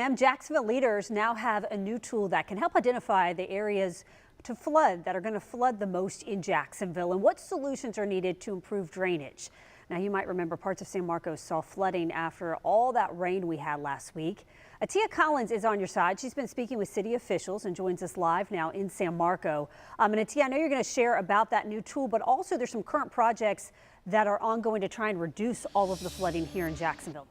And Jacksonville leaders now have a new tool that can help identify the areas that are going to flood the most in Jacksonville and what solutions are needed to improve drainage. Now, you might remember parts of San Marcos saw flooding after all that rain we had last week. Atia Collins is on your side. She's been speaking with city officials and joins us live now in San Marco. And Atia, I know you're going to share about that new tool, but also there's some current projects that are ongoing to try and reduce all of the flooding here in Jacksonville.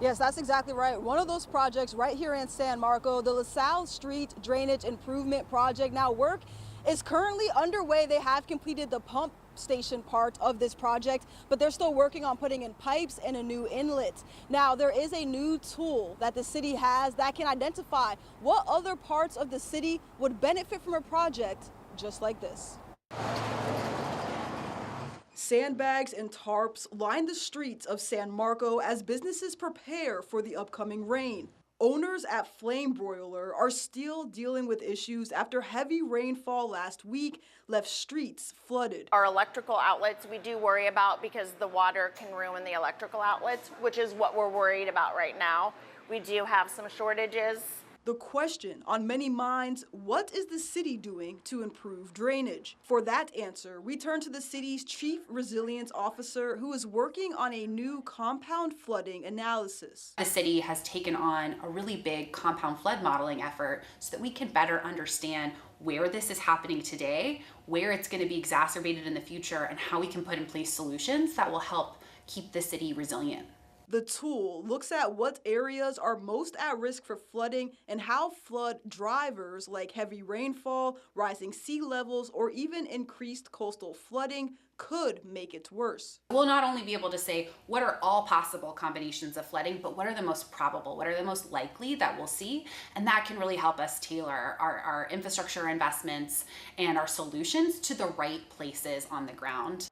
Yes, that's exactly right. One of those projects right here in San Marco, the LaSalle Street Drainage Improvement Project. Now, work is currently underway. They have completed the pump station part of this project, but they're still working on putting in pipes and a new inlet. Now, there is a new tool that the city has that can identify what other parts of the city would benefit from a project just like this. Sandbags and tarps line the streets of San Marco as businesses prepare for the upcoming rain. Owners at Flame Broiler are still dealing with issues after heavy rainfall last week left streets flooded. Our electrical outlets we do worry about because the water can ruin the electrical outlets, which is what we're worried about right now. We do have some shortages. The question on many minds, what is the city doing to improve drainage? For that answer, we turn to the city's chief resilience officer who is working on a new compound flooding analysis. The city has taken on a really big compound flood modeling effort so that we can better understand where this is happening today, where it's going to be exacerbated in the future, and how we can put in place solutions that will help keep the city resilient. The tool looks at what areas are most at risk for flooding and how flood drivers like heavy rainfall, rising sea levels, or even increased coastal flooding could make it worse. We'll not only be able to say what are all possible combinations of flooding, but what are the most probable, what are the most likely that we'll see, and that can really help us tailor our infrastructure investments and our solutions to the right places on the ground.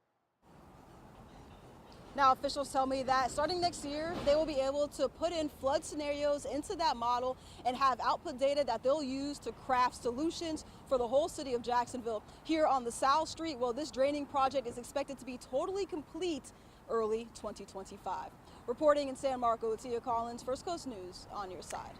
Now, officials tell me that starting next year, they will be able to put in flood scenarios into that model and have output data that they'll use to craft solutions for the whole city of Jacksonville. Here on LaSalle Street, well, this draining project is expected to be totally complete early 2025. Reporting in San Marco, Atia Collins, First Coast News on your side.